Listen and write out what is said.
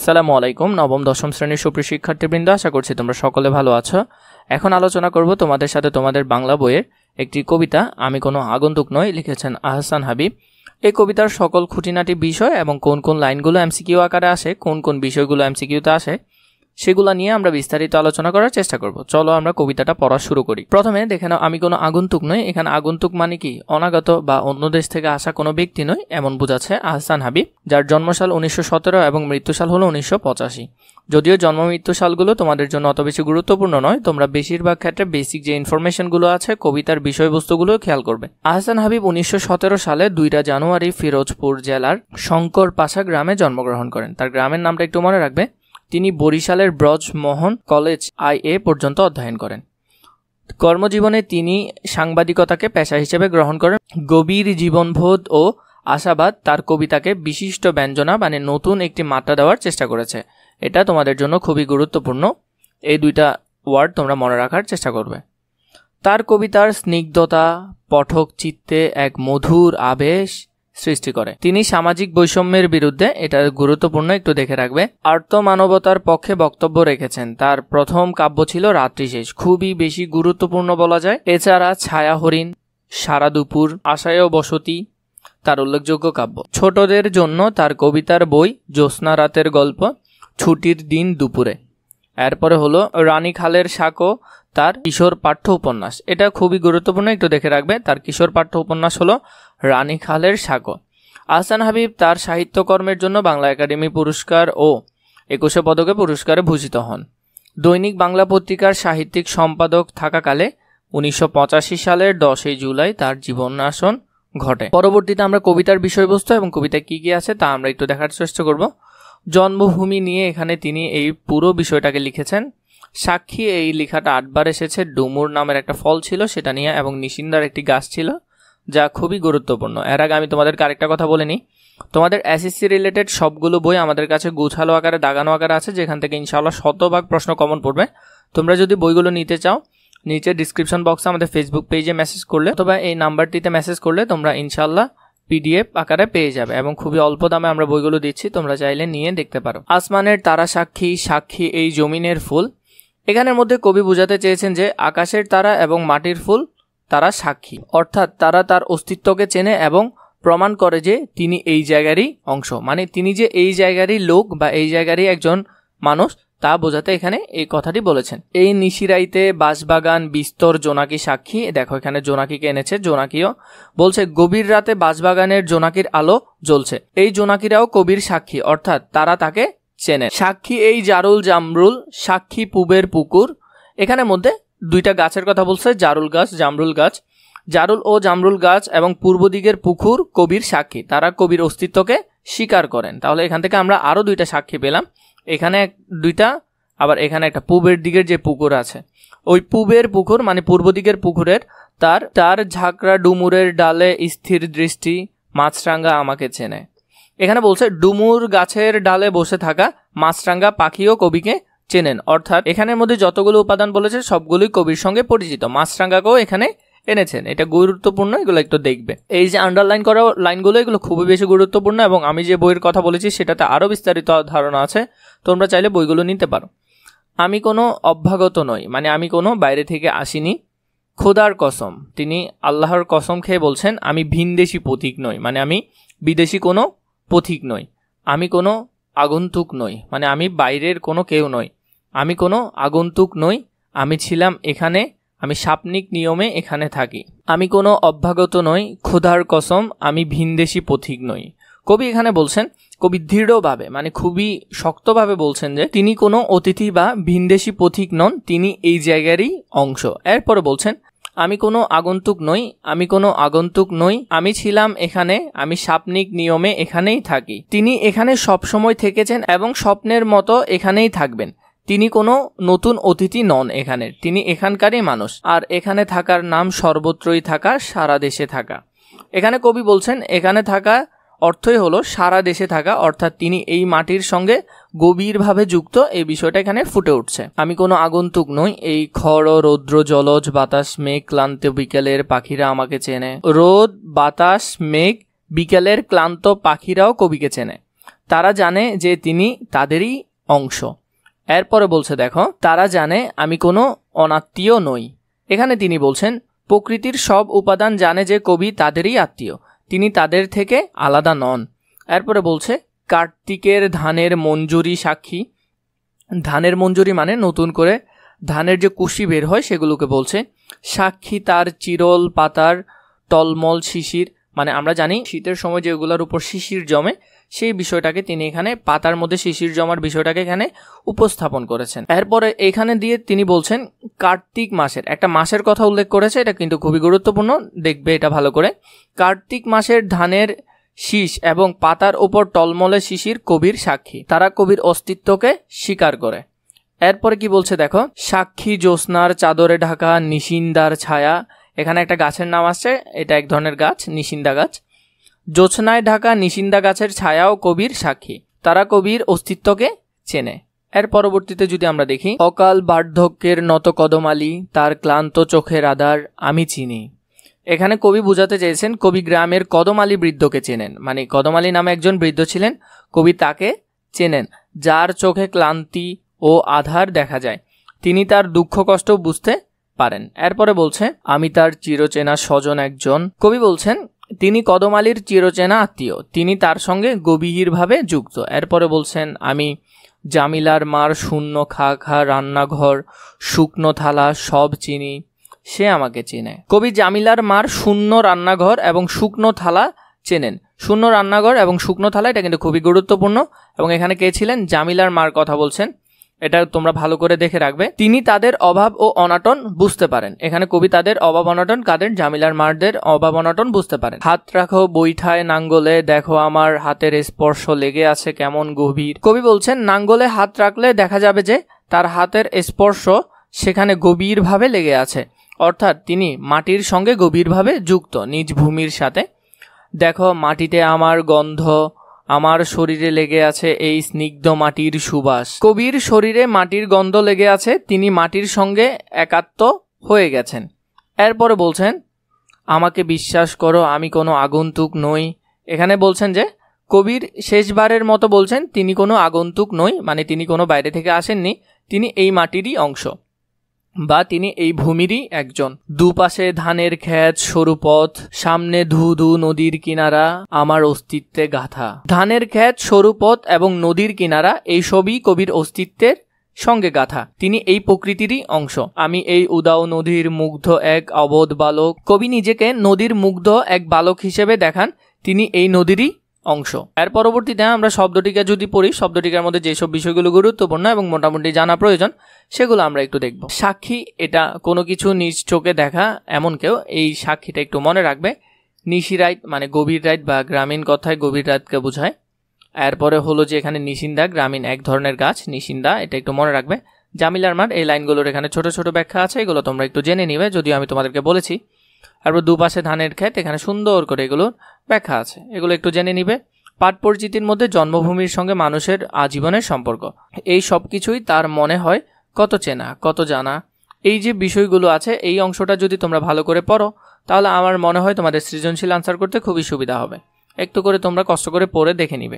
আসসালামু আলাইকুম। নবম দশম শ্রেণীর সুপ্রিয় শিক্ষার্থীবৃন্দ, আশা করছি তোমরা সকলে ভালো আছো। এখন আলোচনা করব তোমাদের সাথে তোমাদের বাংলা বইয়ের একটি কবিতা আমি কোনো আগন্তুক নই, লিখেছেন আহসান হাবিব। এই কবিতার সকল খুঁটিনাটি বিষয় এবং কোন কোন লাইনগুলো এমসিকিউ আকারে আসে, কোন কোন বিষয়গুলো এমসিকিউতে আসে, সেগুলো নিয়ে আমরা বিস্তারিত আলোচনা করার চেষ্টা করব। চলো আমরা কবিতাটা পড়া শুরু করি। প্রথমে দেখে নাও, আমি কোনো আগন্তুক নই। এখানে আগন্তুক মানে কি? অনাগত বা অন্য দেশ থেকে আসা কোনো ব্যক্তি নয়, এমন বোঝাচ্ছে আহসান হাবিব, যার জন্মসাল 1917 এবং মৃত্যুসাল হলো 1985। যদিও জন্ম মৃত্যু সালগুলো তোমাদের জন্য অত বেশি গুরুত্বপূর্ণ নয়, তোমরা বেশিরভাগ ক্ষেত্রে বেসিক যে ইনফরমেশনগুলো আছে কবিতার বিষয়বস্তুগুলো খেয়াল করবে। আহসান হাবিব 1917 সালে 2 জানুয়ারি ফিরোজপুর জেলার শঙ্করপাশা গ্রামে জন্মগ্রহণ করেন। তার গ্রামের নামটা একটু মনে রাখবে। তিনি বরিশালের ব্রজমোহন কলেজ IA পর্যন্ত অধ্যয়ন করেন। কর্মজীবনে তিনি সাংবাদিকতাকে পেশা হিসেবে গ্রহণ করেন। গভীর জীবনবোধ ও আশাবাদ তার কবিতাকে বিশিষ্ট ব্যঞ্জনা মানে নতুন একটি মাত্রা দেওয়ার চেষ্টা করেছে। এটা তোমাদের জন্য খুবই গুরুত্বপূর্ণ। এই 2টা ওয়ার্ড তোমরা মনে রাখার চেষ্টা করবে। তার কবিতার স্নিগ্ধতা পাঠক চিত্তে এক মধুর আবেশ সৃষ্টি করে। তিনি সামাজিক বৈষম্যের বিরুদ্ধে, এটা গুরুত্বপূর্ণ, একটু দেখে রাখবে, আর্ত মানবতার পক্ষে বক্তব্য রেখেছেন। তার প্রথম কাব্য ছিল রাত্রি শেষ, খুবই বেশি গুরুত্বপূর্ণ বলা যায়। এছাড়া ছায়া হরিণ, সারা দুপুর, আশায় বসতি তার উল্লেখযোগ্য কাব্য। ছোটদের জন্য তার কবিতার বই জ্যোৎস্না রাতের গল্প, ছুটির দিন দুপুরে। এরপরে হলো রানী খালের সাঁকো তার কিশোর পাঠ্য উপন্যাস। এটা খুবই গুরুত্বপূর্ণ, একটু দেখে রাখবে। তার কিশোর পাঠ্য উপন্যাস হলো রানী খালের সাঁকো। আহসান হাবিব তার সাহিত্যকর্মের জন্য বাংলা একাডেমি পুরস্কার ও 21 পদকে পুরস্কারে ভূষিত হন। দৈনিক বাংলা পত্রিকার সাহিত্যিক সম্পাদক থাকাকালে 1985 সালের 10 জুলাই তার জীবনাশন ঘটে। পরবর্তীতে আমরা কবিতার বিষয়বস্তু এবং কবিতায় কি কি আছে তা আমরা একটু দেখার চেষ্টা করব। জন্মভূমি নিয়ে এখানে তিনি এই পুরো বিষয়টাকে লিখেছেন। সাক্ষী, এই লেখাটা 8 বার এসেছে। ডুমুর নামের একটা ফল ছিল সেটা নিয়ে, এবং নিশিন্দার একটি গাছ ছিল, যা খুবই গুরুত্বপূর্ণ। এর আগে আমি তোমাদেরকে আরেকটা কথা বলে নিই, তোমাদের SSC রিলেটেড সবগুলো বই আমাদের কাছে গুছালো আকারে, দাগানো আকারে আছে, যেখান থেকে ইনশাআল্লাহ 100% প্রশ্ন কমন পড়বে। তোমরা যদি বইগুলো নিতে চাও, নিচে ডিসক্রিপশন বক্সে আমাদের ফেসবুক পেজে মেসেজ করলে অথবা এই নাম্বারটিতে মেসেজ করলে তোমরা ইনশাআল্লাহ PDF আকারে পেয়ে যাবে, এবং খুবই অল্প দামে আমরা বইগুলো দিচ্ছি, তোমরা চাইলে নিয়ে দেখতে পারো। আসমানের তারা সাক্ষী, সাক্ষী এই জমিনের ফুল। এখানের মধ্যে কবি বোঝাতে চেয়েছেন যে আকাশের তারা এবং মাটির ফুল তারা সাক্ষী, অর্থাৎ তারা তার অস্তিত্বকে চেনে এবং প্রমাণ করে যে তিনি এই জায়গারই অংশ, মানে তিনি যে এই জায়গারই লোক বা এই জায়গারই একজন মানুষ, তা বোঝাতে এখানে এই কথাটি বলেছেন। এই নিশিরাইতে বাঁশবাগান বিস্তর জোনাকি সাক্ষী। দেখো এখানে জোনাকিকে এনেছে, জোনাকিও বলছে গভীর রাতে বাঁশবাগানের জোনাকির আলো জ্বলছে। এই জোনাকিরাও কবির সাক্ষী, অর্থাৎ তারা তাকে চেনে। সাক্ষী এই জারুল জামরুল, সাক্ষী পুবের পুকুর। এখানে মধ্যে 2টা গাছের কথা বলছে, জারুল গাছ, জামরুল গাছ। জারুল ও জামরুল গাছ এবং পূর্ব দিকের পুকুর কবির সাক্ষী, তারা কবির অস্তিত্বকে স্বীকার করেন। তাহলে এখান থেকে আমরা আরো 2টা সাক্ষী পেলাম। এখানে 2টা, আবার এখানে একটা পূবের দিকের যে পুকুর আছে, ওই পূবের পুকুর মানে পূর্ব দিকের পুকুরের তার ঝাঁকড়া ডুমুরের ডালে স্থির দৃষ্টি, মাছরাঙ্গা আমাকে চেনে। এখানে বলছে ডুমুর গাছের ডালে বসে থাকা মাছরাঙ্গা পাখিও কবিকে চেনেন, অর্থাৎ এখানের মধ্যে যতগুলো উপাদান বলেছে সবগুলোই কবির সঙ্গে পরিচিত। মাছরাঙ্গাকেও এখানে এনেছেন, এটা গুরুত্বপূর্ণ, এগুলো একটু দেখবে। এই যে আন্ডারলাইন করা লাইনগুলো, এগুলো খুবই বেশি গুরুত্বপূর্ণ, এবং আমি যে বইয়ের কথা বলেছি সেটাতে আরও বিস্তারিত ধারণা আছে, তোমরা চাইলে বইগুলো নিতে পারো। আমি কোনো অভ্যাগত নই, মানে আমি কোনো বাইরে থেকে আসিনি। খোদার কসম, তিনি আল্লাহর কসম খেয়ে বলছেন আমি ভিনদেশি পথিক নই, মানে আমি বিদেশি কোনো পথিক নই। আমি কোনো আগন্তুক নই, মানে আমি বাইরের কোনো কেউ নই। আমি কোনো আগন্তুক নই, আমি ছিলাম এখানে, আমি সাপনিক নিয়মে এখানে থাকি। আমি কোনো অভ্যাগত নই, খোদার কসম আমি ভিনদেশি পথিক নই। কবি এখানে বলছেন, কবি দৃঢ়ভাবে মানে খুবই শক্তভাবে বলছেন যে তিনি কোনো অতিথি বা ভিনদেশি পথিক নন, তিনি এই জায়গারই অংশ। এরপরে বলছেন আমি কোনো আগন্তুক নই, আমি কোনো আগন্তুক নই, আমি ছিলাম এখানে, আমি সাপনিক নিয়মে এখানেই থাকি। তিনি এখানে সবসময় থেকেছেন এবং স্বপ্নের মতো এখানেই থাকবেন। তিনি কোনো নতুন অতিথি নন এখানের, তিনি এখানকারই মানুষ। আর এখানে থাকার নাম সর্বত্রই থাকা, সারা দেশে থাকা। এখানে কবি বলছেন এখানে থাকা অর্থই হলো সারা দেশে থাকা, অর্থাৎ তিনি এই মাটির সঙ্গে গভীরভাবে যুক্ত, এই বিষয়টা এখানে ফুটে উঠছে। আমি কোনো আগন্তুক নই, এই খড় রৌদ্র জলজ বাতাস মেঘ ক্লান্ত বিকেলের পাখিরা আমাকে চেনে। রোদ বাতাস মেঘ বিকেলের ক্লান্ত পাখিরাও কবিকে চেনে। তারা জানে যে তিনি তাদেরই অংশ। এরপরে বলছে দেখো, তারা জানে আমি কোনো অনাত্মীয় নই। এখানে তিনি বলছেন প্রকৃতির সব উপাদান জানে যে কবি তাদেরই আত্মীয়, তিনি তাদের থেকে আলাদা নন। এরপরে বলছে কার্তিকের ধানের মঞ্জুরি সাক্ষী। ধানের মঞ্জুরি মানে নতুন করে ধানের যে কুশি বের হয় সেগুলোকে বলছে। সাক্ষী তার চিরল পাতার টলমল শিশির, মানে আমরা জানি শীতের সময় যেগুলোর উপর শিশির জমে সেই বিষয়টাকে তিনি এখানে পাতার মধ্যে শিশির জমার বিষয়টাকে এখানে উপস্থাপন করেছেন। এরপরে এখানে দিয়ে তিনি বলছেন কার্তিক মাসের, একটা মাসের কথা উল্লেখ করেছে, এটা কিন্তু খুবই গুরুত্বপূর্ণ, দেখবে এটা ভালো করে। কার্তিক মাসের ধানের শীষ এবং পাতার উপর টলমলে শিশির কবির সাক্ষী, তারা কবির অস্তিত্বকে স্বীকার করে। এরপরে কি বলছে দেখো, সাক্ষী জ্যোৎস্নার চাদরে ঢাকা নিশিন্দার ছায়া। এখানে একটা গাছের নাম আসছে, এটা এক ধরনের গাছ, নিশিন্দা গাছ। জ্যোৎস্নায় ঢাকা নিশিন্দা গাছের ছায়াও কবির সাক্ষী, তারা কবির অস্তিত্বকে চেনে। এর পরবর্তীতে যদি আমরা দেখি, অকাল বার্ধক্যের নত কদমালি, তার ক্লান্ত চোখের আধার আমি চিনি। এখানে কবি বোঝাতে চেয়েছেন কবি গ্রামের কদমালি বৃদ্ধকে চেনেন, মানে কদমালি নামে একজন বৃদ্ধ ছিলেন, কবি তাকে চেনেন, যার চোখে ক্লান্তি ও আধার দেখা যায়, তিনি তার দুঃখ কষ্ট বুঝতে পারেন। এরপরে বলছে আমি তার চিরচেনা স্বজন একজন। কবি বলছেন তিনি কদমালির চিরচেনা আত্মীয়, তিনি তার সঙ্গে গভীরভাবে যুক্ত। এরপরে বলছেন আমি জামিলার মার শূন্য খা খা রান্নাঘর শুকনো থালা সব চিনি, সে আমাকে চেনে। কবি জামিলার মার শূন্য রান্নাঘর এবং শুকনো থালা চেনেন। শূন্য রান্নাঘর এবং শুকনো থালা, এটা কিন্তু খুবই গুরুত্বপূর্ণ। এবং এখানে কে ছিলেন? জামিলার মার কথা বলছেন, এটা তোমরা ভালো করে দেখে রাখবে। তিনি তাদের অভাব ও অনাটন বুঝতে পারেন। এখানে কবি তাদের অভাব অনাটন, কাদের? জামিলার মারদের অভাব অনাটন বুঝতে পারেন। হাত রাখো বৈঠায় নাঙ্গলে, দেখো আমার হাতের স্পর্শ লেগে আছে কেমন গভীর। কবি বলছেন নাঙ্গলে হাত রাখলে দেখা যাবে যে তার হাতের স্পর্শ সেখানে গভীরভাবে লেগে আছে, অর্থাৎ তিনি মাটির সঙ্গে গভীরভাবে যুক্ত, নিজ ভূমির সাথে। দেখো মাটিতে আমার গন্ধ, আমার শরীরে লেগে আছে এই স্নিগ্ধ মাটির সুবাস। কবির শরীরে মাটির গন্ধ লেগে আছে, তিনি মাটির সঙ্গে একাত্ম হয়ে গেছেন। এরপরে বলছেন আমাকে বিশ্বাস করো আমি কোনো আগন্তুক নই। এখানে বলছেন যে কবির শেষবারের মতো বলছেন তিনি কোনো আগন্তুক নই, মানে তিনি কোনো বাইরে থেকে আসেননি, তিনি এই মাটিরই অংশ বা তিনি এই ভূমিরই একজন। দুপাশে ধানের ক্ষেত সরু পথ, সামনে ধু ধু নদীর কিনারা আমার অস্তিত্বে গাথা। ধানের ক্ষেত সরু পথ এবং নদীর কিনারা এই সবই কবির অস্তিত্বের সঙ্গে গাথা, তিনি এই প্রকৃতিরই অংশ। আমি এই উদাও নদীর মুগ্ধ এক অবোধ বালক। কবি নিজেকে নদীর মুগ্ধ এক বালক হিসেবে দেখান, তিনি এই নদীরই অংশ। এর পরবর্তীতে আমরা শব্দটিকা যদি পড়ি, শব্দটিকার মধ্যে যেসব বিষয়গুলো গুরুত্বপূর্ণ এবং মোটামুটি জানা প্রয়োজন সেগুলো আমরা একটু দেখব। সাক্ষী, এটা কোনো কিছু নিজ চোখে দেখা এমন কেউ, এই সাক্ষীটা একটু মনে রাখবে। নিশি রাত মানে গভীর রাত বা গ্রামীণ কথায় গভীর রাতকে বোঝায়। এরপরে হলো যে এখানে নিশিন্দা, গ্রামীণ এক ধরনের গাছ নিশিন্দা, এটা একটু মনে রাখবে। জামিলার মাঠ, এই লাইনগুলোর এখানে ছোট ছোট ব্যাখ্যা আছে, এগুলো তোমরা একটু জেনে নিবে, যদিও আমি তোমাদেরকে বলেছি। তারপর দুপাশে ধানের ক্ষেত, এখানে সুন্দর করে এগুলোর ব্যাখ্যা আছে, এগুলো একটু জেনে নিবে। পাঠ পরিচিতির মধ্যে জন্মভূমির সঙ্গে মানুষের আজীবনের সম্পর্ক, এই সব কিছুই তার মনে হয় কত চেনা কত জানা। এই যে বিষয়গুলো আছে, এই অংশটা যদি তোমরা ভালো করে পড়ো তাহলে আমার মনে হয় তোমাদের সৃজনশীল আনসার করতে খুবই সুবিধা হবে। একটু করে তোমরা কষ্ট করে পড়ে দেখে নিবে।